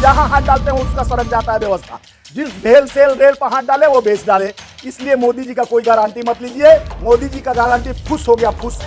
जहां हाथ डालते हैं उसका सड़क जाता है व्यवस्था। जिस रेल पर हाथ डाले वो बेच डाले। इसलिए मोदी जी का कोई गारंटी मत लीजिए, मोदी जी का गारंटी फुस हो गया, फुस।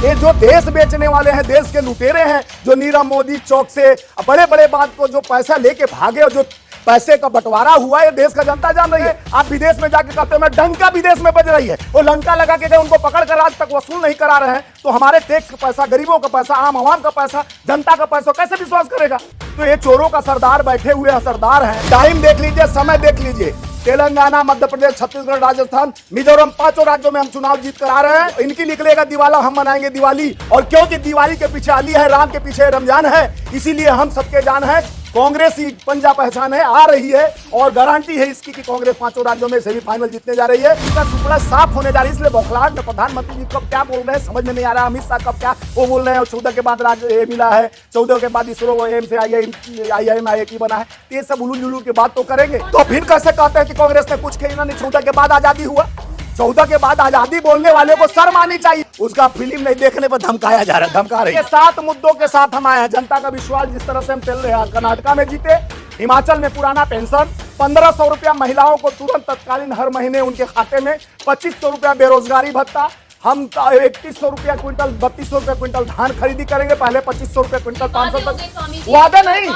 ये जो देश बेचने वाले हैं, देश के लुटेरे हैं, जो नीरव मोदी चौक से बड़े बड़े बात को जो पैसा लेके भागे और जो पैसे का बंटवारा हुआ है, देश का जनता जान रही है। आप विदेश में जाके कहते हैं मैं डंका विदेश में बज रही है, वो लंका लगा के गए, उनको पकड़ कर आज तक वसूल नहीं करा रहे हैं। तो हमारे टैक्स का पैसा, गरीबों का पैसा, आम आवाम का पैसा, जनता का पैसा कैसे विश्वास करेगा? तो ये चोरों का सरदार बैठे हुए सरदार हैं। टाइम देख लीजिए, समय देख लीजिए। तेलंगाना, मध्य प्रदेश, छत्तीसगढ़, राजस्थान, मिजोरम, 5 राज्यों में हम चुनाव जीत कर आ रहे हैं। इनकी निकलेगा दिवाला, हम मनाएंगे दिवाली। और क्योंकि दिवाली के पीछे अली है, राम के पीछे रमजान है, इसीलिए हम सबके जान है कांग्रेस ही पंजा पहचान है, आ रही है। और गारंटी है इसकी कि कांग्रेस 5 राज्यों में सेमीफाइनल जीतने जा रही है। इसका सुपड़ा साफ होने जा रही है। इसलिए बौखलाहट में प्रधानमंत्री जी कब क्या बोल रहे हैं समझ में नहीं आ रहा। अमित शाह कब क्या वो बोल रहे हैं। 14 के बाद राज्य मिला है, 14 के बाद इसरो एम से IIM बना है। ये सब उलूल जुलूल की बात तो करेंगे। तो फिर कैसे कहते हैं कि कांग्रेस ने कुछ किया नहीं? 14 के बाद आजादी हुआ। 14 के बाद आजादी बोलने वाले को शर्म आनी चाहिए। उसका फिल्म नहीं देखने पर धमकाया जा रहा है, धमका रहे हैं। 7 मुद्दों के साथ हम आए हैं। जनता का विश्वास जिस तरह से हम चल रहे हैं, कर्नाटका में जीते, हिमाचल में पुराना पेंशन, 1500 रुपया महिलाओं को तुरंत तत्कालीन हर महीने उनके खाते में, 2500 रुपया बेरोजगारी भत्ता। हम 3100 रुपया क्विंटल, 3200 रुपया क्विंटल धान खरीदी करेंगे, पहले 2500 रुपया क्विंटल, 500 तक वादे नहीं,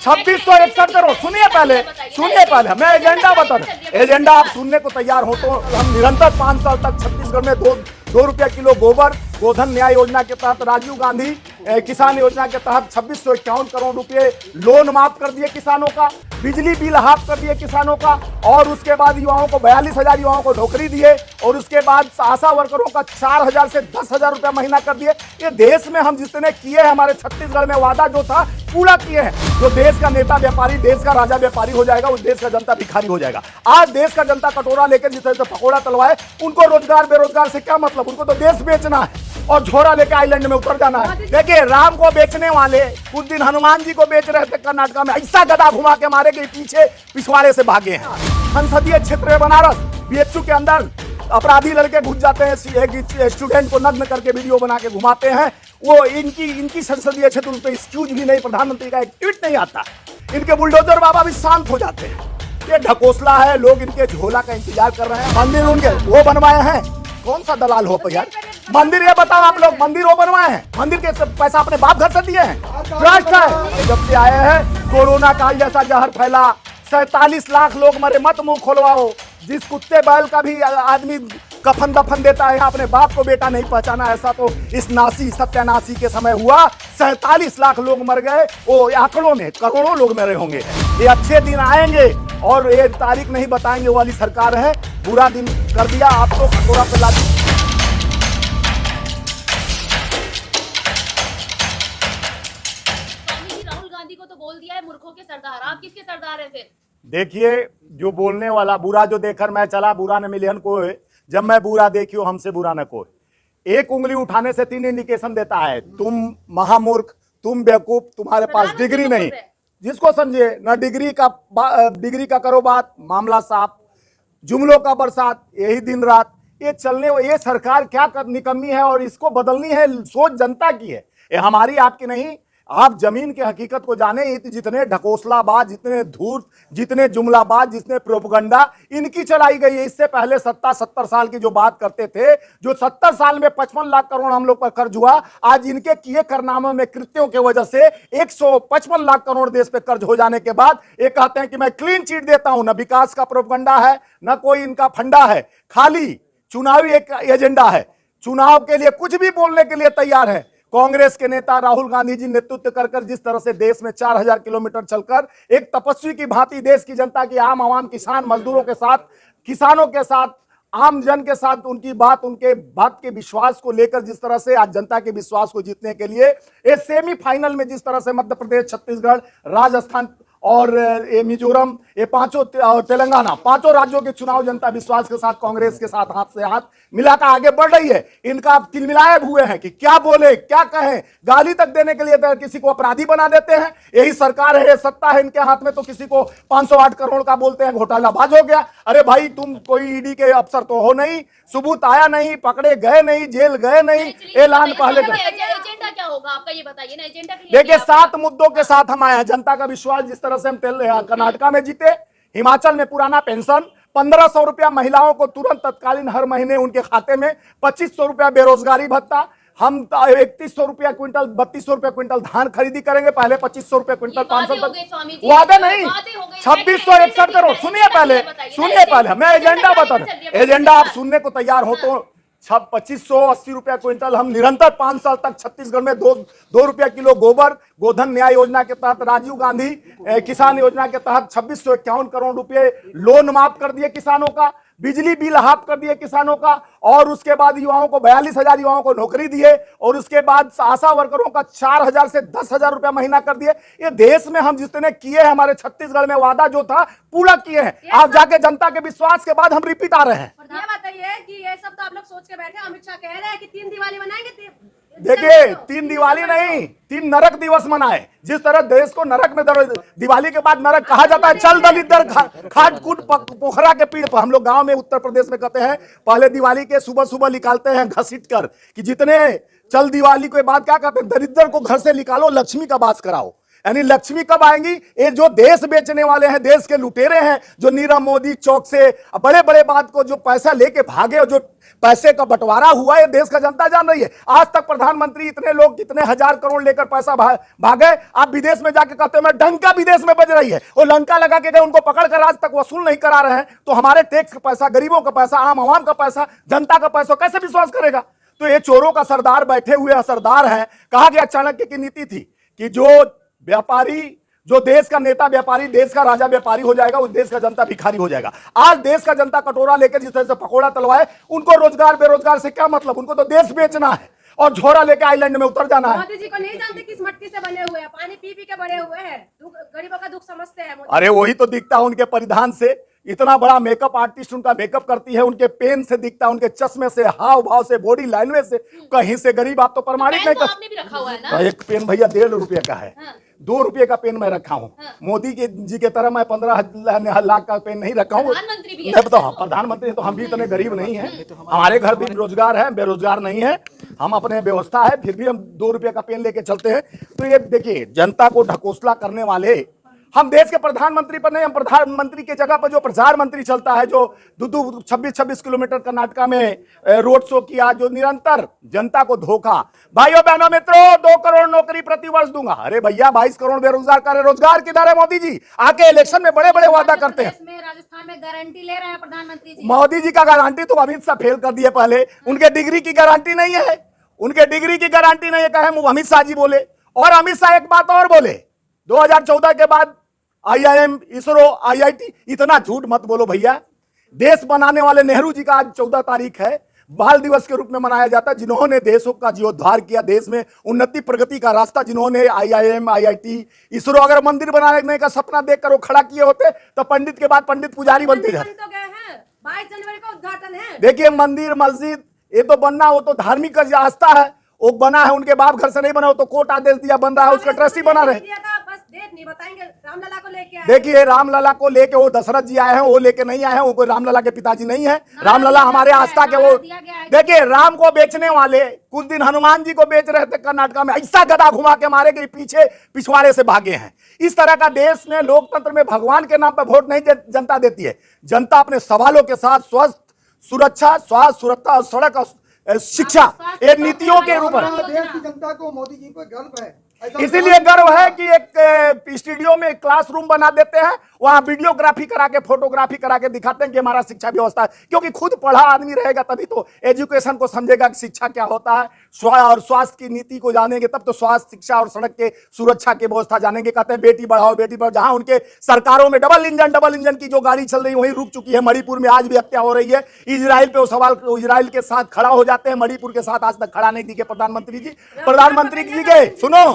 2661 करोड़। सुनिए पहले मैं एजेंडा बता रहा। एजेंडा आप सुनने को तैयार हो तो हम निरंतर 5 साल तक छत्तीसगढ़ में 2 रुपया किलो गोबर, गोधन न्याय योजना के तहत, राजीव गांधी किसान योजना के तहत 2651 करोड़ रुपए लोन माफ कर दिए किसानों का, बिजली बिल हाफ कर दिए किसानों का। और उसके बाद युवाओं को 42,000 युवाओं को नौकरी दिए। और उसके बाद आशा वर्करों का 4,000 से 10,000 रुपया महीना कर दिए। ये देश में हम जितने किए हैं, हमारे छत्तीसगढ़ में वादा जो था पूरा किए हैं। जो देश का नेता व्यापारी, देश का राजा व्यापारी हो जाएगा, उस देश का जनता भिखारी हो जाएगा। आज देश का जनता कटोरा लेकर जिस तरह से पकौड़ा तलवाए, उनको रोजगार बेरोजगार से क्या मतलब? उनको तो देश बेचना है और झोरा लेके आइलैंड में उतर जाना है। देखिए, राम को बेचने वाले कुछ दिन हनुमान जी को बेच रहे थे कर्नाटका में, ऐसा गदा घुमा के मारे के पीछे पिछवाड़े से भागे हैं। संसदीय क्षेत्र बनारस, BHU के अंदर अपराधी लड़के घुस जाते हैं, एक स्टूडेंट को नग्न करके वीडियो बना के घुमाते हैं। वो इनकी संसदीय क्षेत्र, उन पर एक्सक्यूज भी नहीं, प्रधानमंत्री का एक ट्वीट नहीं आता। इनके बुलडोजर बाबा भी शांत हो जाते हैं। ये ढकोसला है, लोग इनके झोला का इंतजार कर रहे हैं। मंदिर उनके वो बनवाए हैं, कौन सा दलाल हो यार? मंदिर ये बताओ आप लोग, मंदिर वो बनवाए हैं? मंदिर के पैसा अपने बाप घर से दिए हैं? भ्रष्ट है। जब से आए हैं कोरोना काल जैसा जहर फैला, 47 लाख लोग मरे, मत मुंह खोलवाओ। जिस कुत्ते बैल का भी आदमी कफन दफन देता है, अपने बाप को बेटा नहीं पहचाना, ऐसा तो इस नासी सत्यानाशी के समय हुआ। 47 लाख लोग मर गए, वो आंकड़ों में करोड़ों लोग मरे होंगे। ये अच्छे दिन आएंगे और ये तारीख नहीं बताएंगे, वो वाली सरकार है। बुरा दिन कर दिया आप तो कटोरा पे ला। राहुल गांधी को तो बोल दिया है मूर्खों के सरदार, आप किसके सरदार हैं फिर? देखिए, जो बोलने वाला, बुरा जो देखकर मैं चला, बुरा न मिले कोई, जब मैं बुरा देखियो हमसे बुरा न कोई। एक उंगली उठाने से 3 इंडिकेशन देता है, तुम महामूर्ख, तुम बेवकूफ, तुम्हारे पास डिग्री नहीं। जिसको समझे ना, डिग्री का करो बात, मामला साफ, जुमलों का बरसात, यही दिन रात ये चलने। ये सरकार क्या निकम्मी है और इसको बदलनी है, सोच जनता की है, ये हमारी आपकी नहीं। आप जमीन के हकीकत को जाने। जितने ढकोसलाबाज, जितने धूर्त, जितने जुमलाबाज, जितने प्रोपगंडा इनकी चलाई गई है। इससे पहले 70 साल की जो बात करते थे, जो 70 साल में 55 लाख करोड़ हम लोग पर कर्ज हुआ, आज इनके किए कारनामों में, कृत्यों की वजह से 155 लाख करोड़ देश पे कर्ज हो जाने के बाद ये कहते हैं कि मैं क्लीन चिट देता हूं। न विकास का प्रोपगंडा है, न कोई इनका फंडा है, खाली चुनावी एक एजेंडा है। चुनाव के लिए कुछ भी बोलने के लिए तैयार है। कांग्रेस के नेता राहुल गांधी जी नेतृत्व कर जिस तरह से देश में 4000 किलोमीटर चलकर एक तपस्वी की भांति देश की जनता की, आम आवाम, किसान मजदूरों के साथ, किसानों के साथ, आम जन के साथ उनके बात के विश्वास को लेकर जिस तरह से आज जनता के विश्वास को जीतने के लिए ये सेमीफाइनल में जिस तरह से मध्य प्रदेश, छत्तीसगढ़, राजस्थान और ये मिजोरम, ये 5 और तेलंगाना, 5 राज्यों के चुनाव जनता विश्वास के साथ, कांग्रेस के साथ हाथ से हाथ मिलाकर आगे बढ़ रही है। इनका तिलमिलाए हुए हैं कि क्या बोले, क्या कहें, गाली तक देने के लिए किसी को अपराधी बना देते हैं। यही सरकार है, ये सत्ता है इनके हाथ में, तो किसी को 508 करोड़ का बोलते हैं घोटालाबाज हो गया। अरे भाई, तुम कोई ईडी के अफसर तो हो नहीं, सबूत आया नहीं, पकड़े गए नहीं, जेल गए नहीं, ऐलान पहले एजेंडा क्या होगा आपका, ये बताइए ना, एजेंडा क्लियर देखिए 7 मुद्दों के साथ हम आए हैं। जनता का विश्वास जिस तरह से हम कर्नाटका में जीते, हिमाचल में पुराना पेंशन, 1500 रुपया महिलाओं को तुरंत तत्कालीन हर महीने उनके खाते में, 2500 रुपया बेरोजगारी भत्ता, हम 3100 रुपया क्विंटल, 3200 रुपया क्विंटल धान खरीदी करेंगे, पहले 2500 रुपया क्विंटल, 500 तक वादे नहीं, 2661 करोड़। सुनिए पहले मैं एजेंडा बता रहा, एजेंडा आप सुनने को तैयार हो तो 2580 रुपया क्विंटल हम निरंतर 5 साल तक छत्तीसगढ़ में 2 रुपया किलो गोबर, गोधन न्याय योजना के तहत, राजीव गांधी किसान योजना के तहत 2651 करोड़ रुपए लोन माफ कर दिए किसानों का, बिजली बिल हाफ कर दिए किसानों का, और उसके बाद युवाओं को 42,000 युवाओं को नौकरी दिए, और उसके बाद आशा वर्करों का 4,000 से 10,000 रुपया महीना कर दिए। ये देश में हम जितने किए हैं, हमारे छत्तीसगढ़ में वादा जो था पूरा किए हैं। आप जाके जनता के विश्वास के बाद हम रिपीट आ रहे हैं। ये बताइए कि ये सब तो आप लोग सोच के बैठे, अमित शाह कह रहे हैं कि 3 दिवाली मनाएंगे। देखिए 3 दिवाली नहीं, 3 नरक दिवस मनाए। जिस तरह देश को नरक में दिवाली के बाद नरक कहा जाता है, चल दलिद्र खाट कूट पोखरा के पीड़ पर। हम लोग गांव में उत्तर प्रदेश में कहते हैं, पहले दिवाली के सुबह सुबह निकालते हैं घसीट कर कि जितने चल दिवाली के बाद क्या कहते हैं, दरिद्र को घर से निकालो, लक्ष्मी का वास कराओ। यानी लक्ष्मी कब आएंगी? ये जो देश बेचने वाले हैं, देश के लुटेरे हैं, जो नीरव मोदी चौक से बड़े बड़े बात को जो पैसा लेके भागे, और जो पैसे का बंटवारा हुआ है, देश का जनता जान रही है। आज तक प्रधानमंत्री इतने लोग कितने हजार करोड़ लेकर पैसा भागे। आप विदेश में जाके कहते हैं मैं डंका विदेश में बज रही है, वो लंका लगा के गए, उनको पकड़ कर आज तक वसूल नहीं करा रहे हैं। तो हमारे टैक्स का पैसा, गरीबों का पैसा, आम आवाम का पैसा, जनता का पैसा कैसे विश्वास करेगा? तो ये चोरों का सरदार बैठे हुए असरदार है। कहा गया चाणक्य की नीति थी कि जो व्यापारी, जो देश का नेता व्यापारी, देश का राजा व्यापारी हो जाएगा, उस देश का जनता भिखारी हो जाएगा। आज देश का जनता कटोरा लेकर जिस तरह से पकोड़ा तलवाए, उनको रोजगार बेरोजगार से क्या मतलब? उनको तो देश बेचना है और झोरा लेके आइलैंड में उतर जाना है। मोदी जी को नहीं जानते किस मट्टी से बने हुए हैं, पानी पी पी के बड़े हुए हैं, गरीबों का दुख समझते हैं। अरे वही तो दिखता है उनके परिधान से। इतना बड़ा मेकअप आर्टिस्ट उनका मेकअप करती है, उनके पेन से दिखता है, उनके चश्मे से, हाव भाव से, बॉडी लैंग्वेज से, कहीं से गरीब आप तो प्रमाणित नहीं कर। आपने भी रखा हुआ है ना? एक पेन भैया 1.5 रुपये का है। 2 रुपये का पेन मैं रखा हूँ। मोदी जी के तरह मैं 15 लाख का पेन नहीं रखा हूँ। प्रधानमंत्री भी मैं बताऊँ, प्रधानमंत्री तो हम भी इतने गरीब नहीं हैं। हमारे घर भी रोजगार है, बेरोजगार नहीं है। हम अपने व्यवस्था है, फिर भी हम 2 रुपये का पेन लेके चलते हैं। तो ये देखिए, जनता को ढकोसला करने वाले, हम देश के प्रधानमंत्री पर नहीं, हम प्रधानमंत्री के जगह पर जो प्रचार मंत्री चलता है, जो 26 किलोमीटर कर्नाटका में रोड शो किया, जो निरंतर जनता को धोखा। भाइयों बहनों मित्रों, 2 करोड़ नौकरी प्रति वर्ष दूंगा। अरे भैया 22 करोड़ बेरोजगार का रोजगार किधर है? मोदी जी आके इलेक्शन में बड़े बड़े वादा करते हैं। राजस्थान में गारंटी ले रहे हैं प्रधानमंत्री जी। मोदी जी का गारंटी तो अमित शाह फेल कर दिए पहले। उनके डिग्री की गारंटी नहीं है, उनके डिग्री की गारंटी नहीं है, कहे अमित शाह जी बोले। और अमित शाह एक बात और बोले, 2014 के बाद IIM, इसरो, IIT, इतना झूठ मत बोलो भैया। देश बनाने वाले नेहरू जी का आज 14 तारीख है, बाल दिवस के रूप में मनाया जाता है, जिन्होंने देशों का जीर्णोद्धार किया, देश में उन्नति प्रगति का रास्ता जिन्होंने IIM, IIT, इसरो, अगर मंदिर बनाने का सपना देखकर वो खड़ा किए होते तो पंडित के बाद पंडित पुजारी बनते जाते। 22 जनवरी को उद्घाटन है। देखिए मंदिर मस्जिद ये तो बनना, वो तो धार्मिक आस्था है, वो बना है, उनके बाप घर से नहीं बना, वो तो कोर्ट आदेश दिया बन रहा है, उसका ट्रस्टी बना रहे। डेट नहीं बताएंगे। रामलला को लेके आए। देखिए रामलला को लेके वो दशरथ जी आए हैं, वो लेके नहीं आए हैं, वो कोई रामलला के पिताजी नहीं है। रामलला हमारे आस्था के वो, देखिए राम को बेचने वाले कुछ दिन हनुमान जी को बेच रहे थे कर्नाटका में, ऐसा गदा घुमा के मारे गए, पीछे पिछवाड़े से भागे हैं। इस तरह का देश में लोकतंत्र में भगवान के नाम पर वोट नहीं जनता देती है। जनता अपने सवालों के साथ स्वस्थ, सुरक्षा, स्वास्थ्य, सुरक्षा और सड़क और शिक्षा, ये नीतियों के ऊपर देश की जनता को मोदी जी पर गर्व है। इसीलिए गर्व है कि एक स्टूडियो में क्लासरूम बना देते हैं, वहां वीडियोग्राफी करा के, फोटोग्राफी करा के दिखाते हैं कि हमारा शिक्षा व्यवस्था है। क्योंकि खुद पढ़ा आदमी रहेगा तभी तो एजुकेशन को समझेगा कि शिक्षा क्या होता है, और स्वास्थ्य की नीति को जानेंगे तब तो स्वास्थ्य, शिक्षा और सड़क के सुरक्षा की व्यवस्था जानेंगे। कहते हैं बेटी बढ़ाओ बेटी बढ़ाओ, जहां उनके सरकारों में डबल इंजन की जो गाड़ी चल रही है वही रुक चुकी है। मणिपुर में आज भी हत्या हो रही है। इजराइल पे वो सवाल, इजराइल के साथ खड़ा हो जाते हैं, मणिपुर के साथ आज तक खड़ा नहीं दिखे प्रधानमंत्री जी। प्रधानमंत्री जी के सुनो,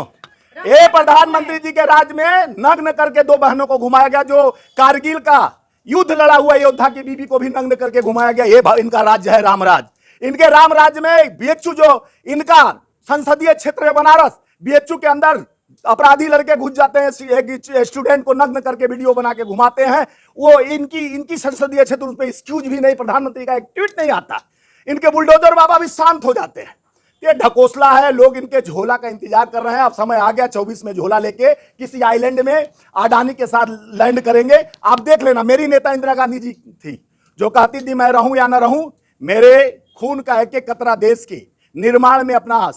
ये प्रधानमंत्री जी के राज में नग्न करके 2 बहनों को घुमाया गया। जो कारगिल का युद्ध लड़ा हुआ योद्धा की बीबी को भी नग्न करके घुमाया गया। ये इनका राज्य है रामराज। इनके राम राज्य में बीएचयू, जो इनका संसदीय क्षेत्र है बनारस, बीएचयू के अंदर अपराधी लड़के घुस जाते हैं, स्टूडेंट को नग्न करके वीडियो बना के घुमाते हैं। वो इनकी संसदीय क्षेत्र, उस पर एक्सक्यूज भी नहीं, प्रधानमंत्री का एक ट्वीट नहीं आता। इनके बुलडोजर बाबा भी शांत हो जाते हैं। ये ढकोसला है। लोग इनके झोला का इंतजार कर रहे हैं। अब समय आ गया 24 में झोला लेके किसी आइलैंड में अडानी के साथ लैंड करेंगे। आप देख लेना, मेरी नेता इंदिरा गांधी जी थी जो कहती थी मैं रहूं या ना रहूं, मेरे खून का एक एक कतरा देश के निर्माण में अपना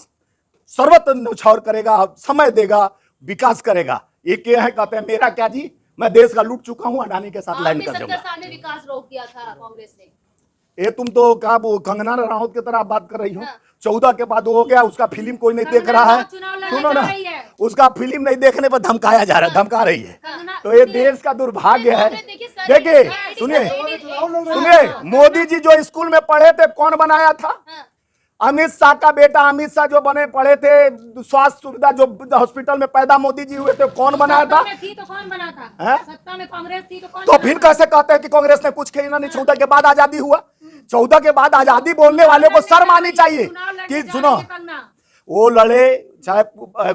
सर्वत्र न्यौछावर करेगा, समय देगा, विकास करेगा। ये क्या है, कहते हैं मेरा क्या जी, मैं देश का लूट चुका हूं, अडानी के साथ लैंड आपने कर 70 जाऊंगा। साल में विकास रोक दिया था कांग्रेस ने। ये तुम तो क्या वो कंगना रनौत की तरह आप बात कर रही हो। हाँ। 14 के बाद हो गया, उसका फिल्म कोई नहीं देख रहा है। चुनाव लड़ना सुनो ना, चाह रही है। उसका फिल्म नहीं देखने पर धमकाया जा रहा है, धमका रही है। कंगना- तो ये सुनिए, देश का दुर्भाग्य है। देखिए, देखिए सर, सुनिए सर, सुनिए, मोदी जी जो स्कूल में पढ़े थे कौन बनाया था? हाँ। अमित शाह का बेटा अमित शाह जो बने पढ़े थे, स्वास्थ्य सुविधा जो हॉस्पिटल में पैदा मोदी जी हुए थे कौन बनाया था? सत्ता में थी तो कौन बना था? हैं? सत्ता में कांग्रेस थी तो कौन तो बना फिर था? कैसे कहते हैं कि कांग्रेस ने कुछ किया नहीं? 14 के बाद आजादी हुआ। 14 के बाद आजादी बोलने वाले को शर्म आनी चाहिए चुनाव लड़ने कि जा सुनो, रही है कंगना। वो लड़े चाहे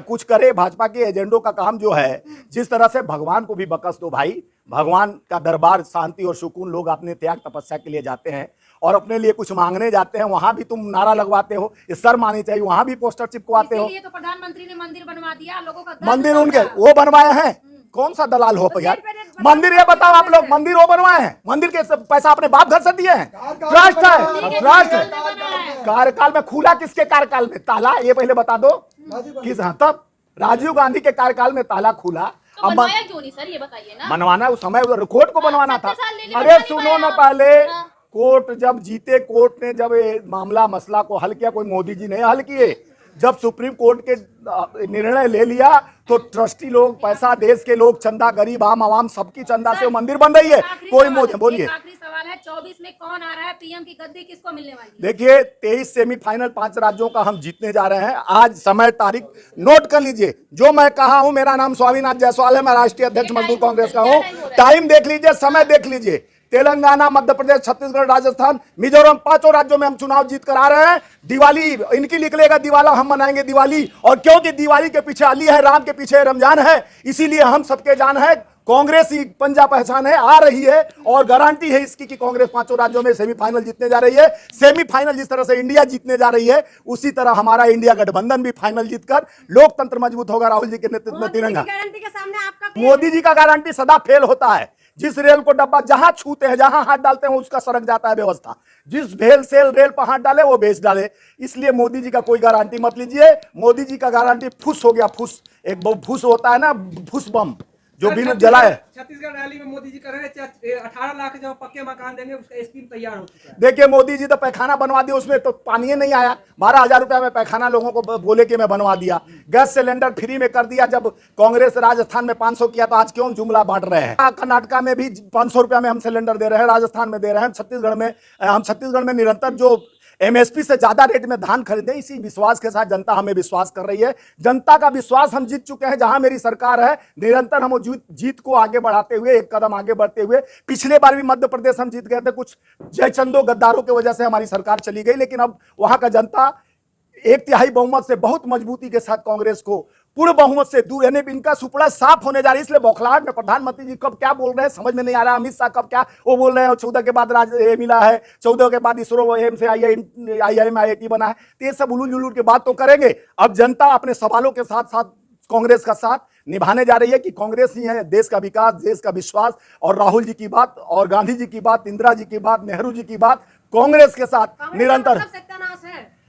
कुछ करे। भाजपा के एजेंडों का काम जो है, जिस तरह से भगवान को भी बकस दो भाई। भगवान का दरबार शांति और सुकून, लोग अपने त्याग तपस्या के लिए जाते हैं और अपने लिए कुछ मांगने जाते हैं, वहां भी तुम नारा लगवाते हो। ये शर्म आनी चाहिए, वहां भी पोस्टर चिपकवाते हो। इसीलिए तो प्रधानमंत्री ने मंदिर बनवा दिया, लोगों का दर्द मंदिर समझा। उनके वो बनवाए हैं। कौन सा दलाल हो तो यार? जेल पे बता- मंदिर ये बताओ आप लोग, मंदिर वो बनवाए हैं? मंदिर के पैसा अपने बाप घर से दिए हैं? ट्रस्ट है, ट्रस्ट है। कार्यकाल में खुला किसके कार्यकाल में ताला? ये पहले बता दो किस? हाँ, तब राजीव गांधी के कार्यकाल में ताला खुला। तो अब बनवाया क्यों नहीं सर, ये बताइए ना। बनवाना उस समय कोर्ट को बनवाना था। 70 साल लेने में अरे बनवा सुनो नहीं ना, पाया। पहले हाँ। कोर्ट जब जीते, कोर्ट ने जब ये मामला मसला को हल किया, कोई मोदी जी नहीं हल किए। जब सुप्रीम कोर्ट के निर्णय ले लिया तो ट्रस्टी लोग, पैसा देश के लोग, चंदा, गरीब आम आवाम सबकी चंदा से वो मंदिर बन रही है। कोई मोदी बोलिए। आखिरी सवाल है, 24 में कौन आ रहा है पीएम की गद्दी, किसको मिलने वाली है? देखिए 23 सेमीफाइनल 5 राज्यों का हम जीतने जा रहे हैं। आज समय तारीख नोट कर लीजिए। जो मैं कहा हूं, मेरा नाम स्वामीनाथ जायसवाल है, मैं राष्ट्रीय अध्यक्ष मजदूर कांग्रेस का हूं। टाइम देख लीजिए, समय देख लीजिए। तेलंगाना, मध्य प्रदेश, छत्तीसगढ़, राजस्थान, मिजोरम, 5 राज्यों में हम चुनाव जीत कर आ रहे हैं। दिवाली इनकी निकलेगा, दिवाला हम मनाएंगे दिवाली। और क्योंकि दिवाली के पीछे अली है, राम के पीछे रमजान है, इसीलिए हम सबके जान है। कांग्रेस ही पंजा पहचान है, आ रही है और गारंटी है इसकी कि कांग्रेस 5 राज्यों में सेमीफाइनल जीतने जा रही है। सेमीफाइनल जिस तरह से इंडिया जीतने जा रही है, उसी तरह हमारा इंडिया गठबंधन भी फाइनल जीतकर लोकतंत्र मजबूत होगा। राहुल जी के नेतृत्व में मोदी जी तिरंगा। की गारंटी के सामने आपका मोदी जी का गारंटी सदा फेल होता है। जिस रेल को डब्बा जहां छूते हैं, जहां हाथ डालते हैं, उसका सरक जाता है व्यवस्था। जिस भेल सेल रेल पर हाथ डाले वो बेच डाले। इसलिए मोदी जी का कोई गारंटी मत लीजिए। मोदी जी का गारंटी फुस हो गया, फुस। एक फुस होता है ना, फुस बम जो बिना जलाए। छत्तीसगढ़ रैली में मोदी जी कर रहे हैं 18 लाख जो पक्के मकान देंगे, उसका स्कीम तैयार हो चुका है। देखिए मोदी जी तो पैखाना बनवा दिया, उसमें तो पानी नहीं आया। 12,000 रुपया में पैखाना लोगों को बोले कि मैं बनवा दिया। गैस सिलेंडर फ्री में कर दिया। जब कांग्रेस राजस्थान में 500 किया तो आज क्यों जुमला बांट रहे हैं? कर्नाटका में भी 500 रुपया में हम सिलेंडर दे रहे हैं, राजस्थान में दे रहे हैं। छत्तीसगढ़ में निरंतर जो एमएसपी से ज्यादा रेट में धान खरीदे, इसी विश्वास के साथ जनता हमें विश्वास कर रही है। जनता का विश्वास हम जीत चुके हैं। जहां मेरी सरकार है, निरंतर हम जीत को आगे बढ़ाते हुए, एक कदम आगे बढ़ते हुए, पिछले बार भी मध्य प्रदेश हम जीत गए थे। कुछ जयचंदो गद्दारों की वजह से हमारी सरकार चली गई, लेकिन अब वहां का जनता 1/3 बहुमत से बहुत मजबूती के साथ कांग्रेस को पूर्ण बहुमत से दूर, यानी इनका सुपड़ा साफ होने जा रही है। इसलिए बौखलाहट में प्रधानमंत्री जी कब क्या बोल रहे हैं समझ में नहीं आ रहा। अमित शाह कब क्या वो बोल रहे हैं। 14 के बाद ये मिला है, 14 के बाद इसरो एम से IIM बना है। तो ये सब उलूल जुलूल की बात तो करेंगे। अब जनता अपने सवालों के साथ साथ कांग्रेस का साथ निभाने जा रही है कि कांग्रेस ही है देश का विकास, देश का विश्वास। और राहुल जी की बात, और गांधी जी की बात, इंदिरा जी की बात, नेहरू जी की बात, कांग्रेस के साथ निरंतर। सत्यानाश है।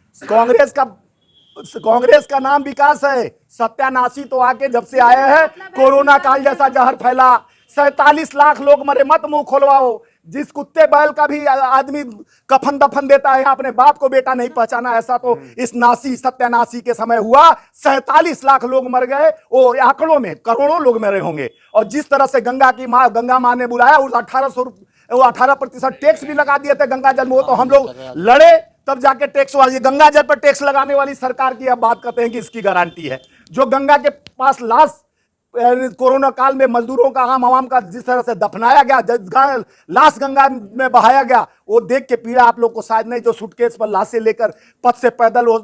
कांग्रेस का नाम विकास है। सत्यानाशी तो आके जब से आए हैं, कोरोना काल जैसा जहर फैला, 47 लाख लोग मरे। मत मुंह खोलवाओ। जिस कुत्ते बैल का भी आदमी कफन दफन देता है, अपने बाप को बेटा नहीं पहचाना, ऐसा तो इस नासी सत्यानाशी के समय हुआ। 47 लाख लोग मर गए। वो आंकड़ों में करोड़ों लोग मरे होंगे। और जिस तरह से गंगा मां ने बुलाया, उस 18% टैक्स भी लगा दिए थे गंगा जल में। वो तो हम लोग लड़े तब जाके टैक्स वाली, गंगा जल पर टैक्स लगाने वाली सरकार की अब बात करते हैं कि इसकी गारंटी है। जो गंगा के पास लाश कोरोना काल में मजदूरों का, आम आवाम का जिस तरह से दफनाया गया, लाश गंगा में बहाया गया, वो देख के पीड़ा आप लोग को शायद नहीं। जो सूटकेस पर लाशें लेकर पथ से पैदल वो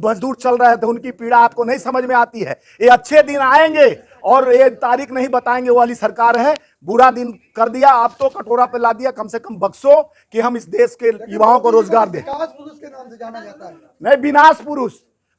मजदूर चल रहे थे, उनकी पीड़ा आपको नहीं समझ में आती है। ये अच्छे दिन आएंगे और ये तारीख नहीं बताएंगे वो वाली सरकार है। बुरा दिन कर दिया, आप तो कटोरा पे ला दिया। कम से कम बख्शो कि हम इस देश के युवाओं को रोजगार दें। विकास पुरुष के नाम से जाना जाता है। नहीं, विनाश पुरुष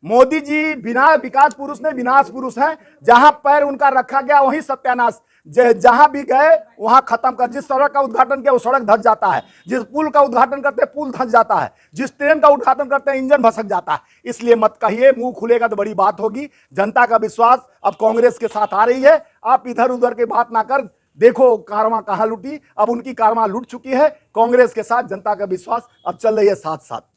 मोदी जी बिना विकास पुरुष नहीं, विनाश पुरुष हैं। जहां पैर उनका रखा गया वहीं सत्यानाश। जहां भी गए वहां खत्म कर। जिस सड़क का उद्घाटन किया वो सड़क धंस जाता है, जिस पुल का उद्घाटन करते हैं पुल धंस जाता है, जिस ट्रेन का उद्घाटन करते हैं इंजन भसक जाता है। इसलिए मत कहिए, मुंह खुलेगा तो बड़ी बात होगी। जनता का विश्वास अब कांग्रेस के साथ आ रही है। आप इधर उधर की बात ना कर, देखो कारवां कहां लुटी। अब उनकी कारवां लुट चुकी है। कांग्रेस के साथ जनता का विश्वास अब चल रही है साथ साथ।